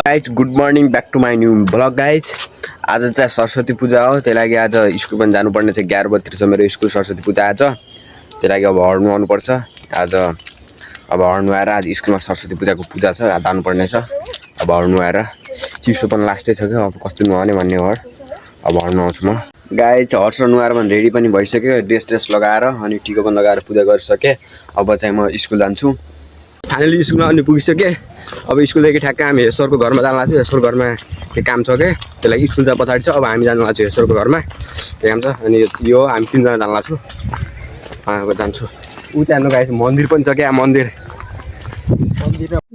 Guys good morning back to my new blog guys. आज चाहिँ सरस्वती पूजा हो, त्यही लागि आज स्कुल पनि जानुपर्ने छ। 11:32 छ मेरो स्कुल सरस्वती पूजा आज, त्यही लागि अब हर्नु आउनुपर्छ। आज अब हर्नु आएर आज स्कुलमा सरस्वती पूजाको पूजा छ, जानुपर्ने छ। अब हर्नु आएर चिसो पनि लास्टै छ क्या, अब कस्तो नुहाउने भन्ने हो। अब हर्नु आउँछु म गाइज। हर्स नुहाएर पनि रेडी पनि भइसक्यो, ड्रेस लगाएर अनि टिको पनि लगाएर पूजा गरिसकेँ। अब चाहिँ म स्कुल जान्छु। फाइनली स्कुलमा अनि पुगिसकेँ। अब स्कुलदेखि ठ्याक्कै हामी हेसरको घरमा जानु लाग्छौँ। हेसरको घरमा के काम छ क्या, त्यही लागि स्कुल चाहिँ पछाडि छ। अब हामी जानु लाग्छौँ हेसरको घरमा, के काम छ। अनि यो हामी 3 जना जानु लाग्छौँ। अब जान्छु ऊ त्यहाँ गाइज मन्दिर पनि छ क्या, मन्दिर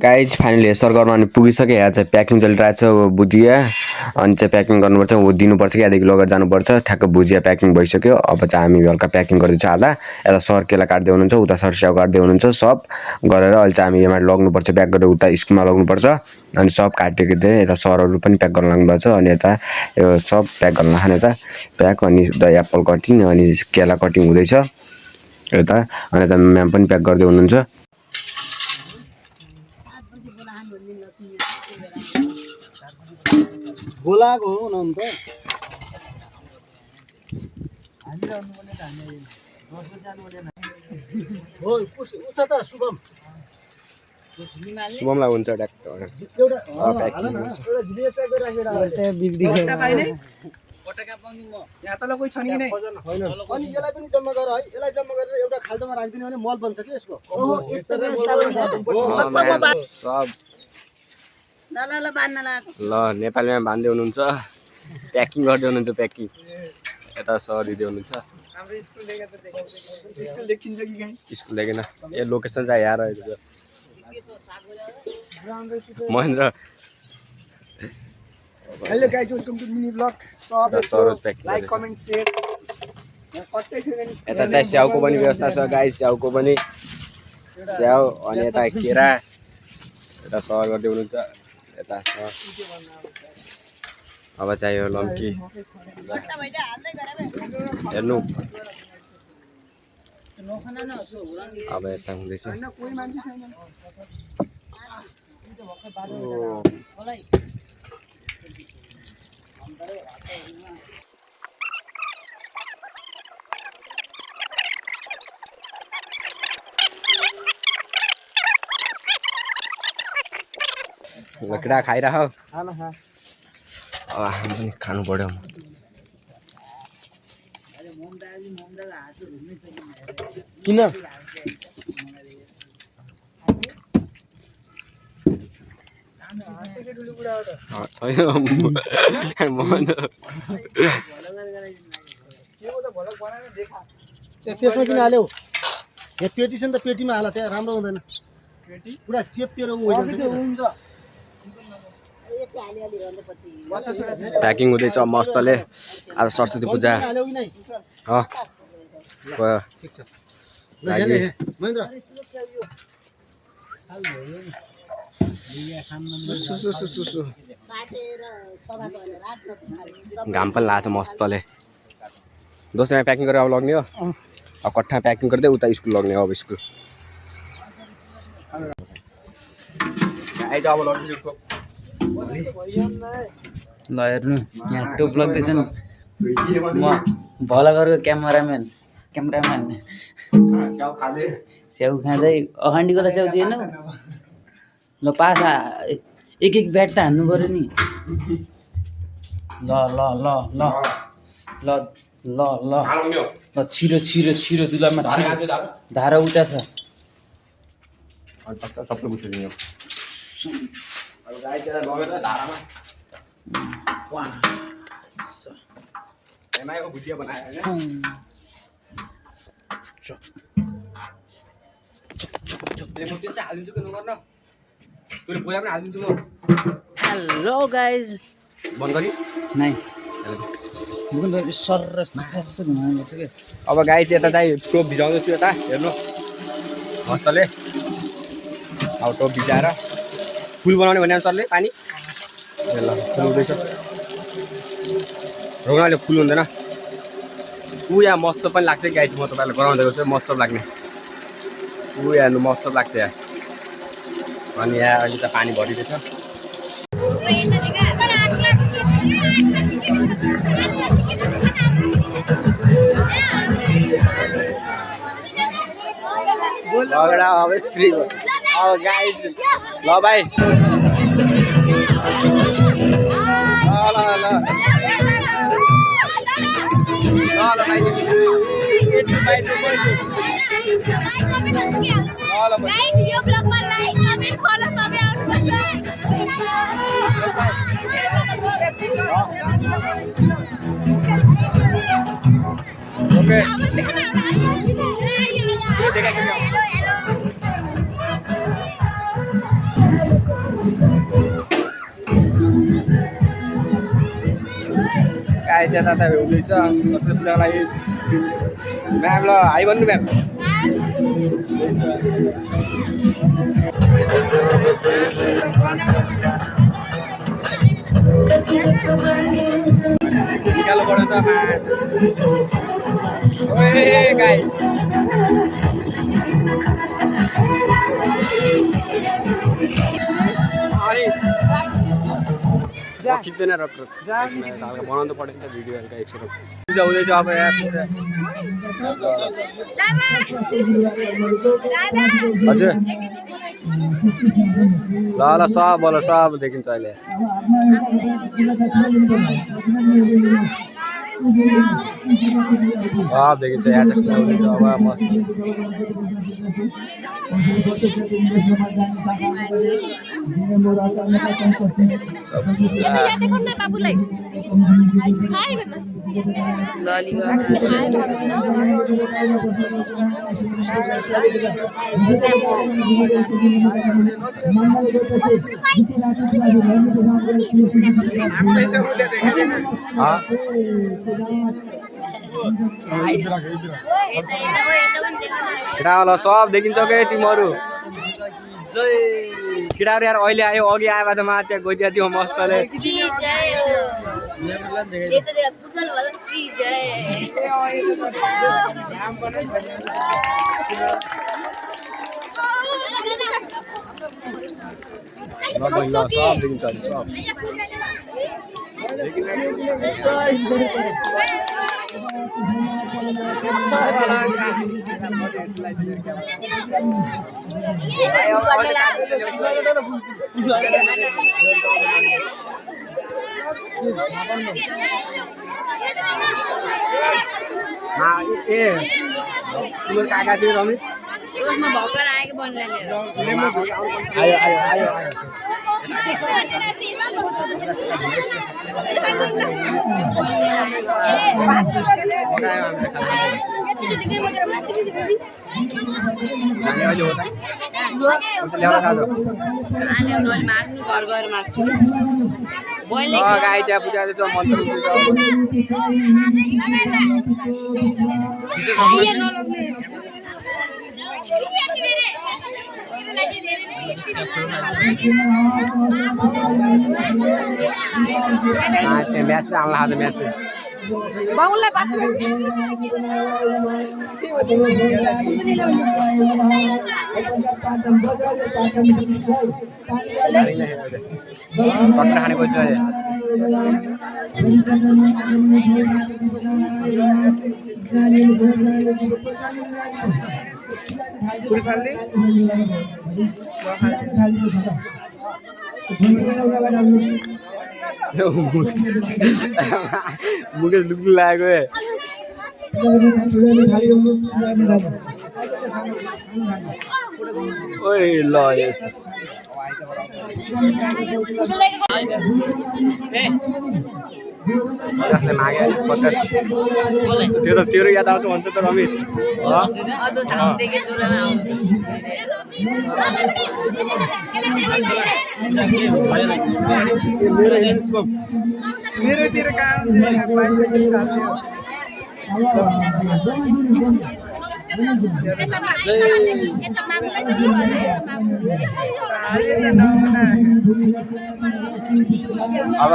गाइज। फाइनली हेसर घरमा अनि पुगिसक्यो। यहाँ चाहिँ प्याकिङ चलिरहेको छ भुजिया, अनि चाहिँ प्याकिङ गर्नुपर्छ, वो दिनुपर्छ कि यहाँदेखि लगेर जानुपर्छ। ठ्याक्क भुजिया प्याकिङ भइसक्यो। अब चाहिँ हामी हल्का प्याकिङ गर्दैछ आधा। यता सर केला काट्दै हुनुहुन्छ, उता सर स्याउ काट्दै हुनुहुन्छ। सब गरेर अहिले चाहिँ हामी यहाँ लग्नुपर्छ, प्याक गरेर उता स्कुलमा लग्नुपर्छ। अनि सब काटेको थिएँ, यता सरहरू पनि प्याक गर्न लाग्नुपर्छ। अनि यता यो सब प्याक गर्न लाग्ने, यता प्याक। अनि उता एप्पल कटिङ अनि केला कटिङ हुँदैछ यता। अनि यता म्याम पनि प्याक गर्दै हुनुहुन्छ। बोलाएको हुनुहुन्छ शुभमलाई हुन्छ यसलाई पनि जम्मा गर है। यसलाई जम्मा गरेर एउटा खाल्टोमा राखिदिने भने मल बन्छ कि यसको। ल नेपालीमा बाँध्दै हुनुहुन्छ, प्याकिङ गर्दै हुनुहुन्छ। प्याकिङ यता सर दिँदै हुनुहुन्छ। स्कुल देखेन ए लोकेसन चाहिँ यहाँ रहेको छ Mahendra. Hello guys, welcome to mini blog. Like comment share. यता चाहिँ स्याउको पनि व्यवस्था छ गाइस, स्याउको पनि स्याउ। अनि यता केरा, यता सर गर्दै हुनुहुन्छ यता सर। अब चाहिँ यो लम्की हेर्नु, अब यता हुँदैछ। लकड़ा खाइरह। अब हामी पनि खानु पर्यो। किन त्यसमा किन हाल्यौ? यहाँ पेटी छ नि त, पेटीमा हाल, त्यहाँ राम्रो हुँदैन। पुरा चेप्टेर प्याकिङ हुँदैछ मस्तले। आज सरस्वती पूजा घाम पनि लाग्छ मस्तले। दोस्रोमा प्याकिङ गरेर अब लग्ने हो। अब कट्ठा प्याकिङ गर्दै उता स्कुल लग्ने हो। अब स्कुल ल हेर्नु यहाँ टोप लग्दैछ नि। म भलघरको क्यामेराम्यान स्याउ खाँदै अखण्डीकोलाई स्याउ दिएन। ल पासा एक ब्याट त हान्नु पऱ्यो नि। ल ल ल ल ल ल ल ल छिरो छिरो छिरो तुलामा छिरो धारा उता छ। हेलो गाइज बन्द गरी नाइ अब गाई चाहिँ यता चाहिँ टोप भिजाउँदैछु। यता हेर्नु मस्तले अब टोप भिजाएर फुल बनाउने भने सरले पानी ल फुल हुँदैछ ढोकाले फुल हुँदैन ऊ यहाँ मस्त पनि लाग्छ गाइस म तपाईँलाई गराउँदै गर्छु मस्त लाग्ने ऊ यहाँ मस्त लाग्छ यहाँ अनि यहाँ अहिले त पानी भरिँदैछ अब स्त्री अब गाइस ल भाइ ल गाई चाहिँ त हुँदैछ सरस्वती पूजाको लागि म्याम ल हाई भन्नु म्याम निकाल्नु पर्यो त गाई खिच्दैन र बनाउनु पऱ्यो नि त भिडियो हल्का एकछिन पूजा हुँदैछ अब यहाँ हजुर ल सब देखिन्छ अहिले देखिन्छ यहाँ चाहिँ पूजा हुँदैछ अब मस्त केटावाला सब देखिन्छ के तिमीहरू केटाहरू यार अहिले आयो अघि आयो भने त मा त्यहाँ गइदिया थियो मस्तले सब देखिन्छ अहिले सब तिम्रो काका थियो रमित भर्खर आएको बन्ने आयो माग्नु घर गएर माग्छु गाई चिया पूजा मन्त्र म्यासेज आउनु लाग्छ म्यासेज बाउलाई पाछु चट्टा खाने कोही चाहिँ मुकेश लुक्नु लागेको ओइ ल यस जसले मागे 50 तेरो याद आउँछ भन्छ त रमित मेरोतिर काम अब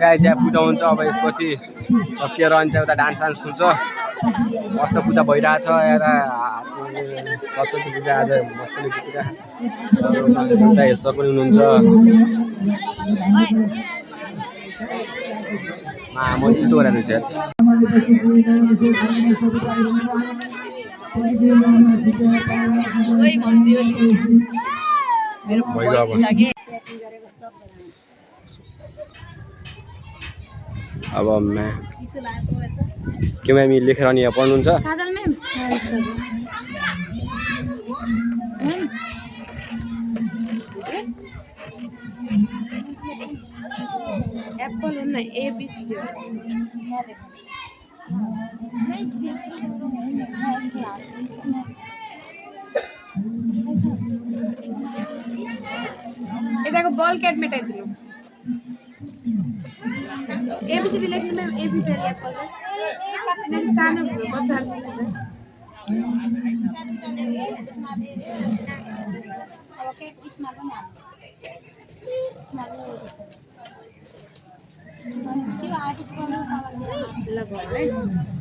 गाई चाहिँ पूजा हुन्छ अब यसपछि सकिएर अनि चाहिँ उता डान्स सान्स हुन्छ मस्त पूजा भइरहेछ यता सरस्वती पूजा आज मस्तले बितिरहेको उता हेर्छ पनि हुनुहुन्छ म उल्टो गरेर छु अब के म्याम लेखेर अनि यहाँ पढ्नुहुन्छ एप्पल हो ना ABC यताको बल क्याट मेटाइदिनु एबीसीडी लेख्नु म्याम एबी फेरि एप्पल किनकि सानो बच्चाहरूसँग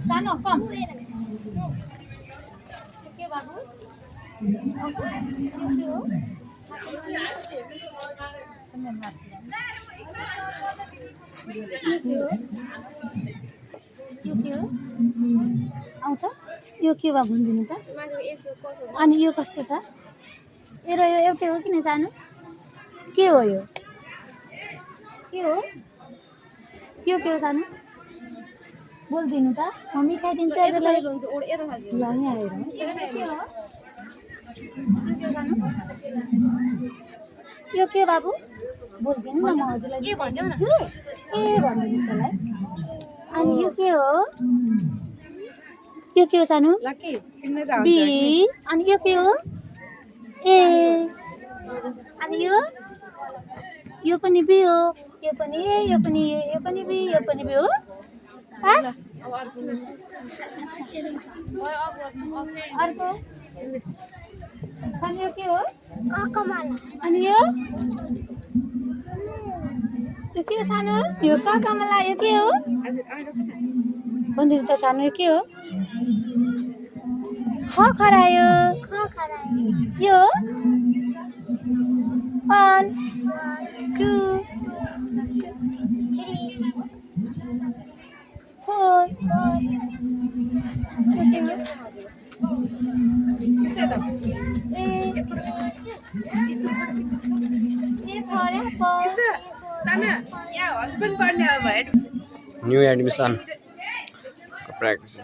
सानो कम के बाबु आउँछ यो के भयो भनिदिनु त अनि यो कस्तो छ मेरो यो एउटै हो किन सानो के हो यो के हो के हो सानो बोलिदिनु त म मिठाई दिन्छु यो के बाबु बोलिदिनु न म हजुरलाई के भनिदिन्छु ए भनिदिनुहोस् त्यसलाई अनि यो के हो सानो बी अनि यो के हो ए अनि यो पनि बी हो यो पनि ए यो पनि ए यो पनि बी हो पास अर्को अनि यो के हो अनि यो के हो सानो यो कमला यो के हो भनिदिनु त सानो यो के हो खरायो यो 1 2 न्यू एडमिसन practice.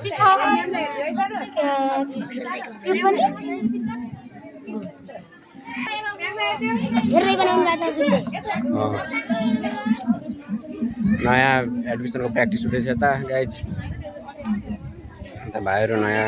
नयाँ एडमिसनको प्र्याक्टिस हुँदैछ त गाइज अन्त भाइहरू नयाँ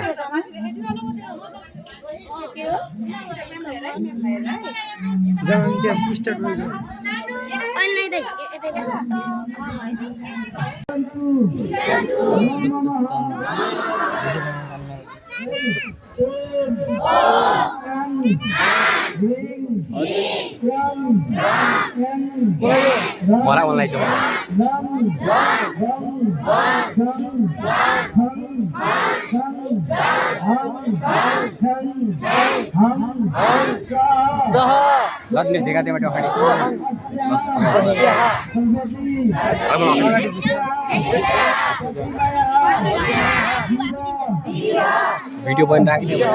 मलाई मलाई चाहिँ लग्नेस देखा त्यहाँबाट अगाडि भिडियो बनिरहेको थियो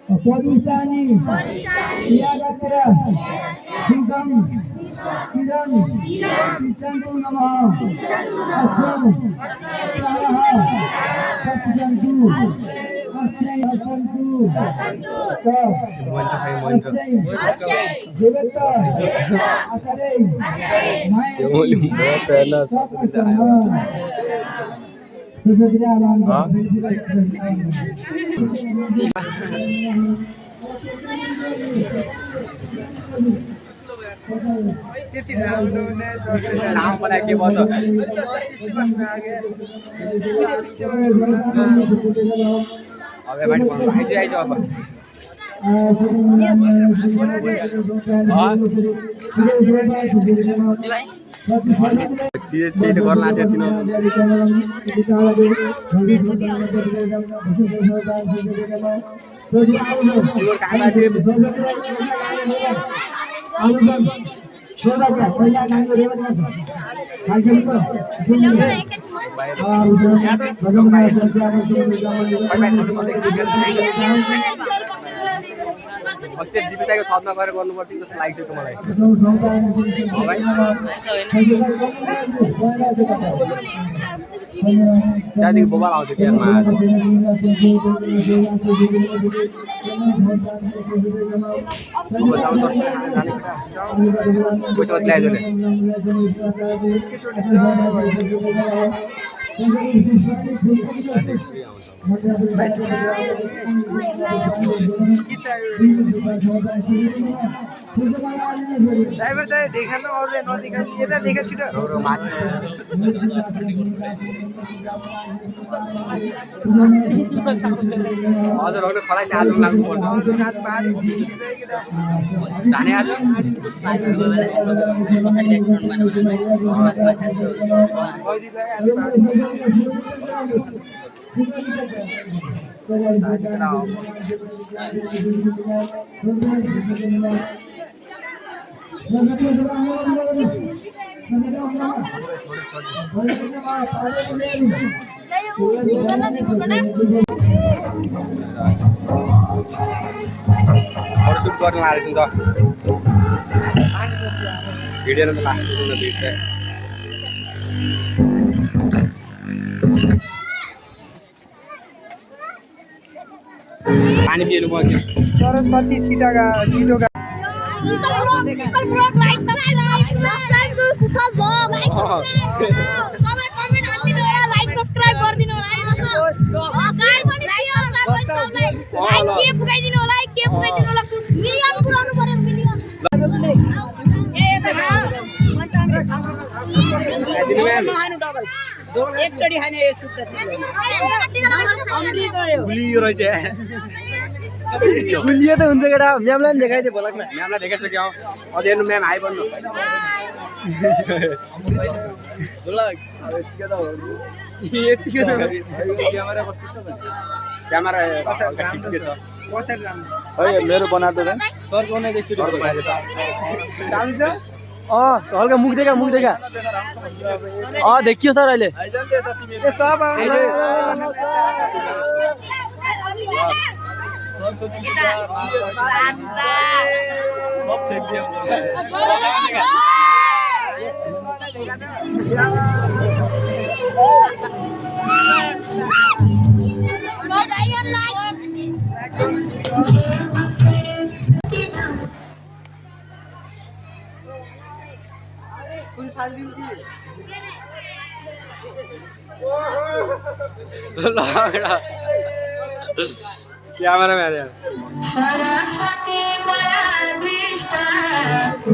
Podisani, Yagatra, Sugam, Kiran, Krishantu Namaha, Asam, Saraha, Satyantu, Asay Hasantu, Asay, Jivata, Asarei, अस्ति दिपेसाको छतमा गएर गर्नुपर्छ जस्तो लाग्छ मलाई त्यहाँदेखि बोबाल आउँथ्यो बिहानमा पैसा ल्याइदियो ड्राइभर त देखान अरूले नदेखा यता देखा छिटो हजुर हजुर खलाइ चार्ज लाग्नु पर्छ धाने आज सुट गर्न लागेको छु त भिडियो त लास्ट भेट्छ पानी पिनु पर्यो सरोज कति छिटो एकचोटि खाने सुत्ता गुलियो रहेछ गुलियो त हुन्छ केटा म्यामलाई पनि देखाइदियो भोलकमा म्यामलाई देखाइसक्यो अझ हेर्नु म्याम आइबन्नु क्यामेरा ठिकै छ मेरो बनाएको सर बनाइ चाल्छ हल्का मुख देखा देखियो सर अहिले सब क्यामेरा म्यान यार सरस्वती मयादिष्ट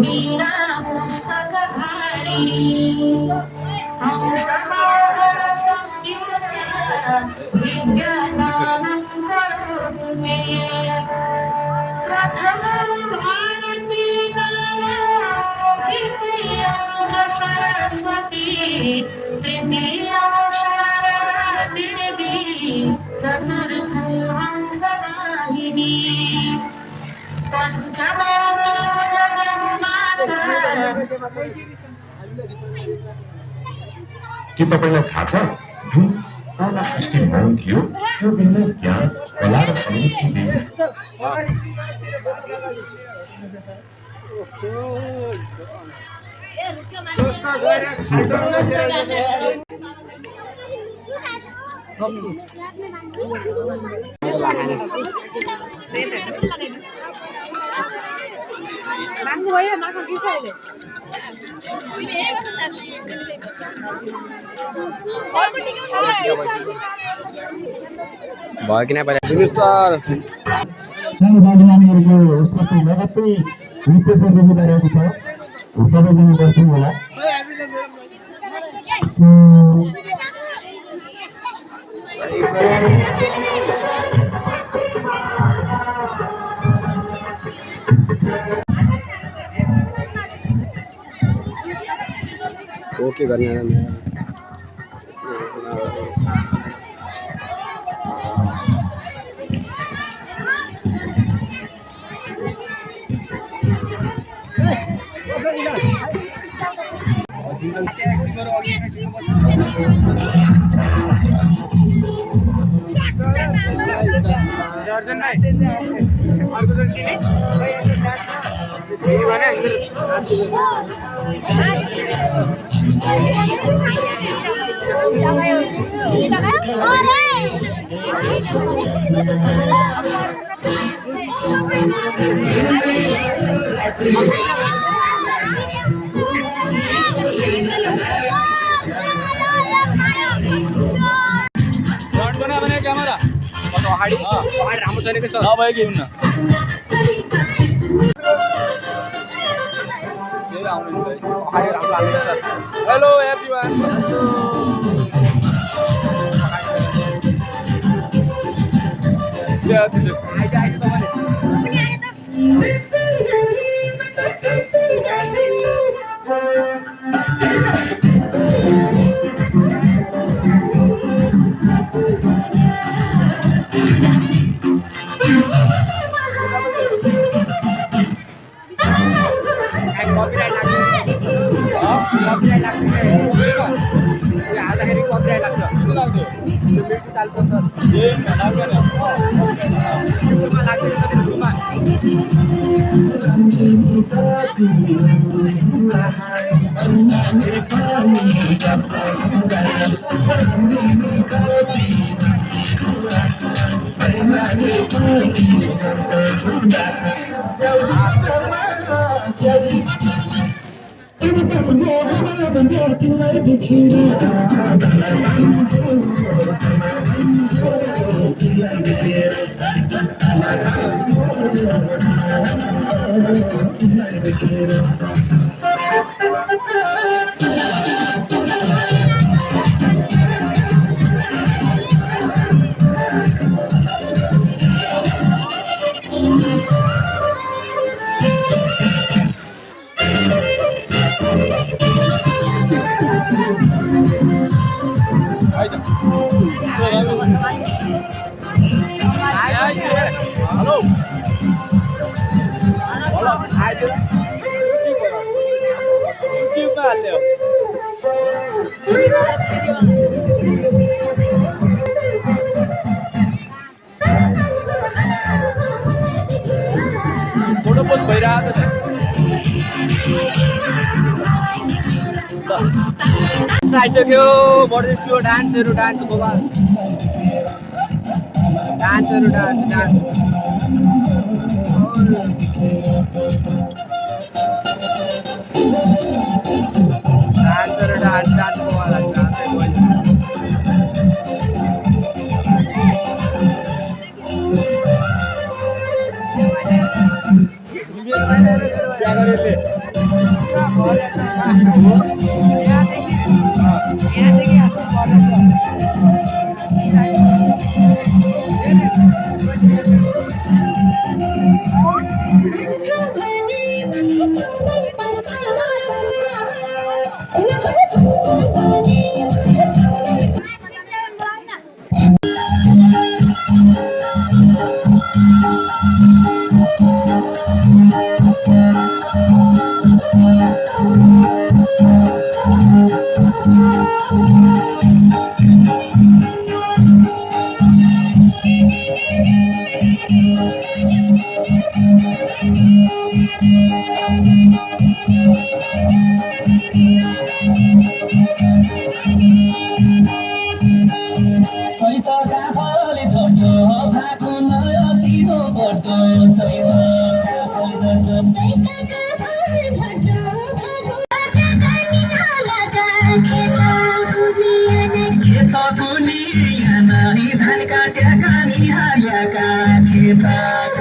मीरा पुस्तक धारी हंसमोहन संयुक्त विद्यादानं करोतु मे प्रथमं भारती नाम द्वितीयं च सरस्वती तृतीयं शारदा देवी चतुर्थं हंसवाहिनी पंचमो जगन्माता के तपाईँलाई थाहा छ जुन पूर्ण सृष्टि मौन थियो त्यो दिनमै ज्ञान कला र सङ्गीतकी देवी माग्नु भयो माग्नु कि छ अहिले भयो कि नभए सर सानो दाजुनानीहरूको उसको लगत्तै नृत्य प्रतियोगिता रहेको छ सबैजना गर्छौँ होला ओके गर्ने क्यामेरा राम्रो छैन कि सर नभए के हुन्न हेलो एभ्रीवान फोटो पोस्ट भइरहेको छ आइसक्यो बढ्दैछ डान्सहरू डान्स बाबा डान्सहरू डान्स Thank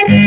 you.